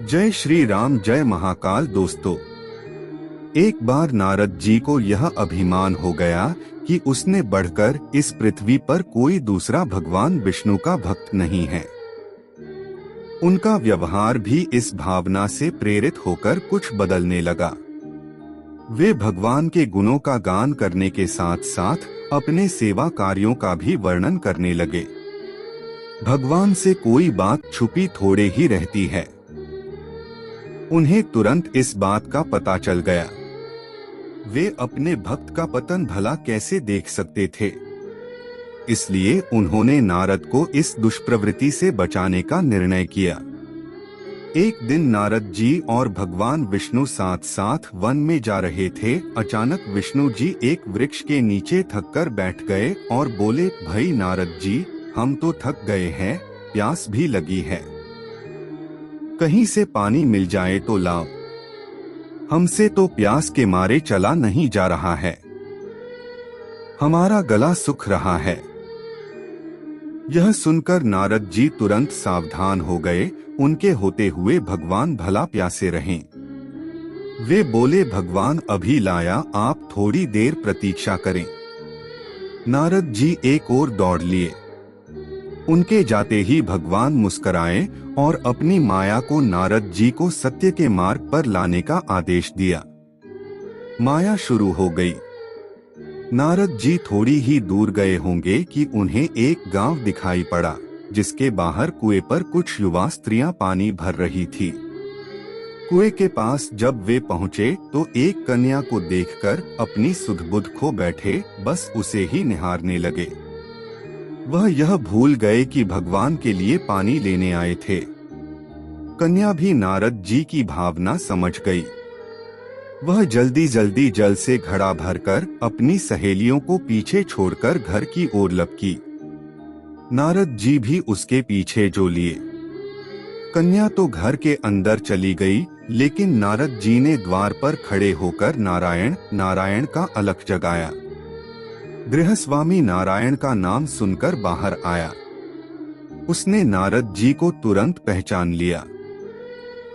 जय श्री राम, जय महाकाल। दोस्तों, एक बार नारद जी को यह अभिमान हो गया कि उसने बढ़कर इस पृथ्वी पर कोई दूसरा भगवान विष्णु का भक्त नहीं है। उनका व्यवहार भी इस भावना से प्रेरित होकर कुछ बदलने लगा। वे भगवान के गुणों का गान करने के साथ साथ अपने सेवा कार्यों का भी वर्णन करने लगे। भगवान से कोई बात छुपी थोड़े ही रहती है। उन्हें तुरंत इस बात का पता चल गया। वे अपने भक्त का पतन भला कैसे देख सकते थे। इसलिए उन्होंने नारद को इस दुष्प्रवृत्ति से बचाने का निर्णय किया। एक दिन नारद जी और भगवान विष्णु साथ साथ वन में जा रहे थे। अचानक विष्णु जी एक वृक्ष के नीचे थककर बैठ गए और बोले, भाई नारद जी, हम तो थक गए हैं, प्यास भी लगी है, कहीं से पानी मिल जाए तो लाओ, हमसे तो प्यास के मारे चला नहीं जा रहा है, हमारा गला सूख रहा है। यह सुनकर नारद जी तुरंत सावधान हो गए। उनके होते हुए भगवान भला प्यासे रहें। वे बोले, भगवान अभी लाया, आप थोड़ी देर प्रतीक्षा करें। नारद जी एक ओर दौड़ लिए। उनके जाते ही भगवान मुस्कुराए और अपनी माया को नारद जी को सत्य के मार्ग पर लाने का आदेश दिया। माया शुरू हो गई। नारद जी थोड़ी ही दूर गए होंगे कि उन्हें एक गांव दिखाई पड़ा, जिसके बाहर कुएं पर कुछ युवा स्त्रियां पानी भर रही थी। कुएं के पास जब वे पहुंचे तो एक कन्या को देखकर अपनी सुध-बुध खो बैठे, बस उसे ही निहारने लगे। वह यह भूल गए कि भगवान के लिए पानी लेने आए थे। कन्या भी नारद जी की भावना समझ गई। वह जल्दी जल्दी जल से घड़ा भरकर अपनी सहेलियों को पीछे छोड़कर घर की ओर लपकी। नारद जी भी उसके पीछे जो लिए। कन्या तो घर के अंदर चली गई, लेकिन नारद जी ने द्वार पर खड़े होकर नारायण नारायण का अलख जगाया। गृहस्वामी नारायण का नाम सुनकर बाहर आया। उसने नारद जी को तुरंत पहचान लिया।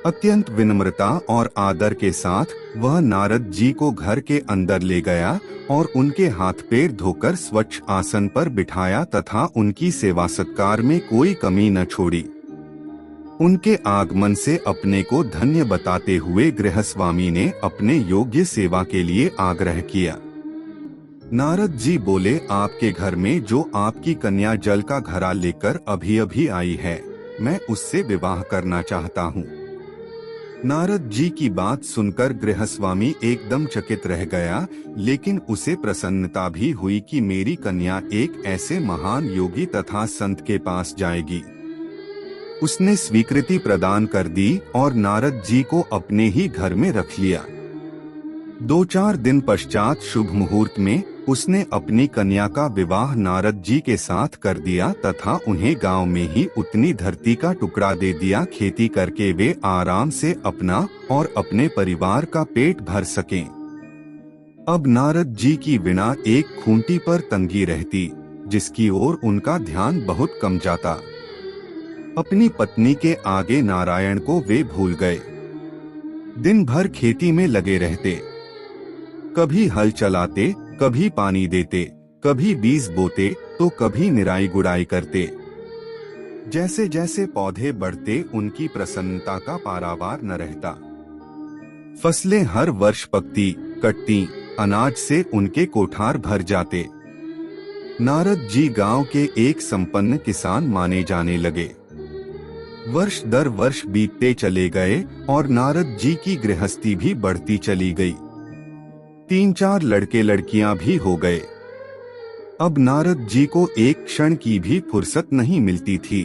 अत्यंत विनम्रता और आदर के साथ वह नारद जी को घर के अंदर ले गया और उनके हाथ पैर धोकर स्वच्छ आसन पर बिठाया तथा उनकी सेवा सत्कार में कोई कमी न छोड़ी। उनके आगमन से अपने को धन्य बताते हुए गृहस्वामी ने अपने योग्य सेवा के लिए आग्रह किया। नारद जी बोले, आपके घर में जो आपकी कन्या जल का घड़ा लेकर अभी अभी आई है, मैं उससे विवाह करना चाहता हूँ। नारद जी की बात सुनकर गृहस्वामी एकदम चकित रह गया, लेकिन उसे प्रसन्नता भी हुई कि मेरी कन्या एक ऐसे महान योगी तथा संत के पास जाएगी। उसने स्वीकृति प्रदान कर दी और नारद जी को अपने ही घर में रख लिया। 2-4 दिन पश्चात शुभ मुहूर्त में उसने अपनी कन्या का विवाह नारद जी के साथ कर दिया तथा उन्हें गांव में ही उतनी धरती का टुकड़ा दे दिया, खेती करके वे आराम से अपना और अपने परिवार का पेट भर सकें। अब नारद जी की वीणा एक खूंटी पर तंगी रहती, जिसकी ओर उनका ध्यान बहुत कम जाता। अपनी पत्नी के आगे नारायण को वे भूल गए। दिन भर खेती में लगे रहते, कभी हल चलाते, कभी पानी देते, कभी बीज बोते तो कभी निराई गुड़ाई करते। जैसे जैसे पौधे बढ़ते उनकी प्रसन्नता का पारावार न रहता। फसलें हर वर्ष पकती कटती, अनाज से उनके कोठार भर जाते। नारद जी गांव के एक संपन्न किसान माने जाने लगे। वर्ष दर वर्ष बीतते चले गए और नारद जी की गृहस्थी भी बढ़ती चली गई। 3-4 लड़के लड़कियां भी हो गए। अब नारद जी को एक क्षण की भी फुर्सत नहीं मिलती थी।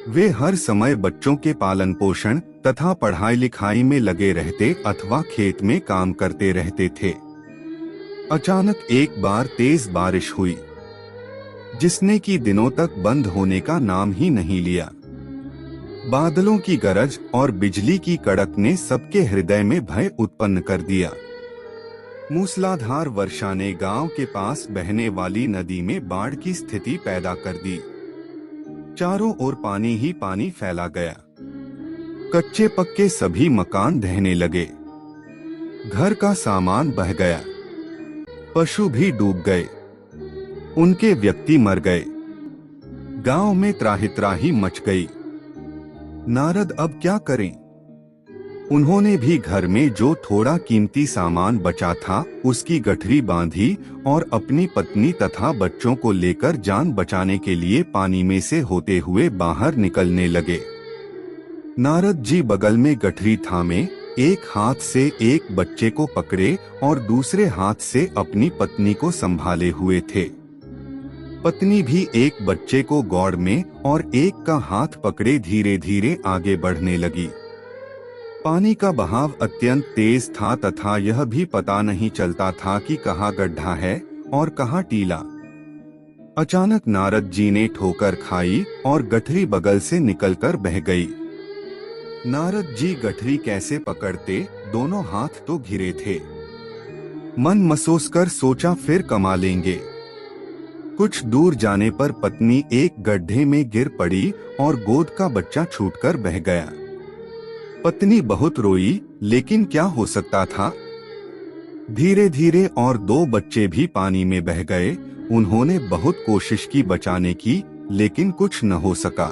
वे हर समय बच्चों के पालन पोषण तथा पढ़ाई लिखाई में लगे रहते अथवा खेत में काम करते रहते थे। अचानक एक बार तेज बारिश हुई, जिसने कि दिनों तक बंद होने का नाम ही नहीं लिया। बादलों की गरज और बिजली की कड़क ने सबके हृदय में भय उत्पन्न कर दिया। मूसलाधार वर्षा ने गांव के पास बहने वाली नदी में बाढ़ की स्थिति पैदा कर दी। चारों ओर पानी ही पानी फैला गया। कच्चे पक्के सभी मकान ढहने लगे, घर का सामान बह गया, पशु भी डूब गए, उनके व्यक्ति मर गए, गांव में त्राही मच गई। नारद अब क्या करें? उन्होंने भी घर में जो थोड़ा कीमती सामान बचा था उसकी गठरी बांधी और अपनी पत्नी तथा बच्चों को लेकर जान बचाने के लिए पानी में से होते हुए बाहर निकलने लगे। नारद जी बगल में गठरी थामे एक हाथ से एक बच्चे को पकड़े और दूसरे हाथ से अपनी पत्नी को संभाले हुए थे। पत्नी भी एक बच्चे को गौड़ में और एक का हाथ पकड़े धीरे धीरे आगे बढ़ने लगी। पानी का बहाव अत्यंत तेज था तथा यह भी पता नहीं चलता था कि कहाँ गड्ढा है और कहाँ टीला। अचानक नारद जी ने ठोकर खाई और गठरी बगल से निकलकर बह गई। नारद जी गठरी कैसे पकड़ते, दोनों हाथ तो घिरे थे। मन मसोस कर सोचा फिर कमा लेंगे। कुछ दूर जाने पर पत्नी एक गड्ढे में गिर पड़ी और गोद का बच्चा छूटकर बह गया। पत्नी बहुत रोई, लेकिन क्या हो सकता था। धीरे धीरे और दो बच्चे भी पानी में बह गए। उन्होंने बहुत कोशिश की बचाने की, लेकिन कुछ न हो सका।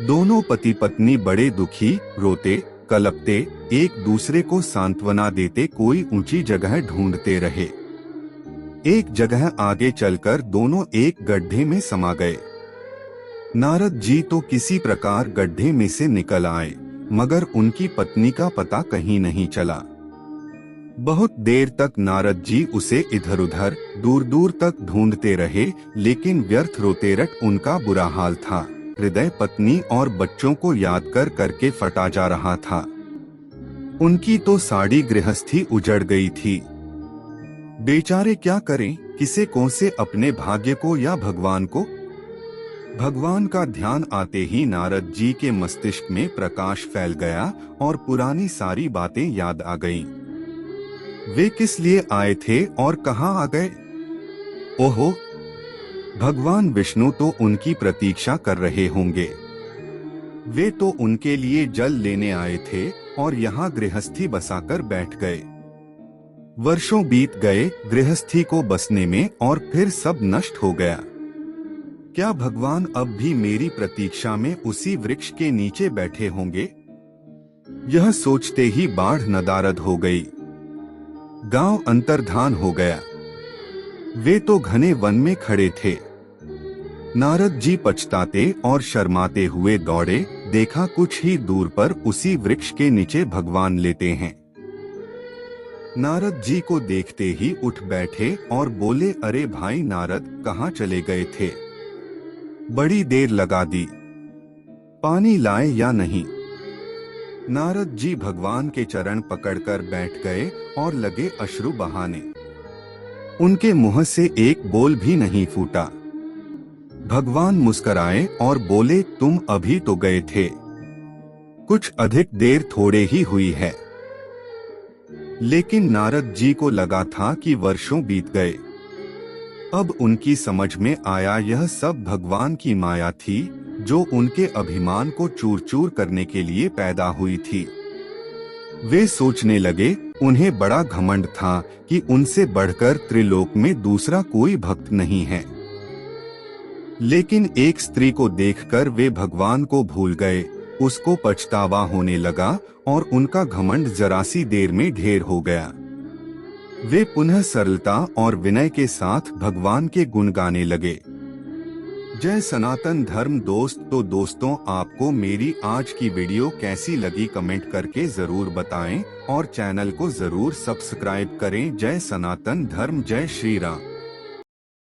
दोनों पति पत्नी बड़े दुखी, रोते कलपते, एक दूसरे को सांत्वना देते कोई ऊंची जगह ढूंढते रहे। एक जगह आगे चलकर दोनों एक गड्ढे में समा गए। नारद जी तो किसी प्रकार गड्ढे में से निकल आए, मगर उनकी पत्नी का पता कहीं नहीं चला। बहुत देर तक नारद जी उसे इधर उधर दूर दूर तक ढूंढते रहे, लेकिन व्यर्थ रोते रट उनका बुरा हाल था। हृदय पत्नी और बच्चों को याद कर करके फटा जा रहा था। उनकी तो सारी गृहस्थी उजड़ गई थी। बेचारे क्या करें, किसे कौन से अपने भाग्य को या भगवान को। भगवान का ध्यान आते ही नारद जी के मस्तिष्क में प्रकाश फैल गया और पुरानी सारी बातें याद आ गईं। वे किस लिए आए थे और कहाँ आ गए? ओहो, भगवान विष्णु तो उनकी प्रतीक्षा कर रहे होंगे। वे तो उनके लिए जल लेने आए थे और यहाँ गृहस्थी बसाकर बैठ गए। वर्षों बीत गए गृहस्थी को बसने में और फिर सब नष्ट हो गया। क्या भगवान अब भी मेरी प्रतीक्षा में उसी वृक्ष के नीचे बैठे होंगे? यह सोचते ही बाढ़ नदारद हो गई। गांव अंतर्धान हो गया। वे तो घने वन में खड़े थे। नारद जी पछताते और शर्माते हुए दौड़े। देखा कुछ ही दूर पर उसी वृक्ष के नीचे भगवान लेटे हैं। नारद जी को देखते ही उठ बैठे और बोले, अरे भाई नारद, कहाँ चले गए थे? बड़ी देर लगा दी, पानी लाए या नहीं? नारद जी भगवान के चरण पकड़कर बैठ गए और लगे अश्रु बहाने। उनके मुंह से एक बोल भी नहीं फूटा। भगवान मुस्कुराए और बोले, तुम अभी तो गए थे, कुछ अधिक देर थोड़े ही हुई है। लेकिन नारद जी को लगा था कि वर्षों बीत गए। अब उनकी समझ में आया यह सब भगवान की माया थी, जो उनके अभिमान को चूर चूर करने के लिए पैदा हुई थी। वे सोचने लगे, उन्हें बड़ा घमंड था कि उनसे बढ़कर त्रिलोक में दूसरा कोई भक्त नहीं है। लेकिन एक स्त्री को देखकर वे भगवान को भूल गए। उसको पछतावा होने लगा और उनका घमंड जरा सी देर में ढेर हो गया। वे पुनः सरलता और विनय के साथ भगवान के गुण गाने लगे। जय सनातन धर्म। तो दोस्तों, आपको मेरी आज की वीडियो कैसी लगी कमेंट करके जरूर बताएं और चैनल को जरूर सब्सक्राइब करें। जय सनातन धर्म, जय श्री राम।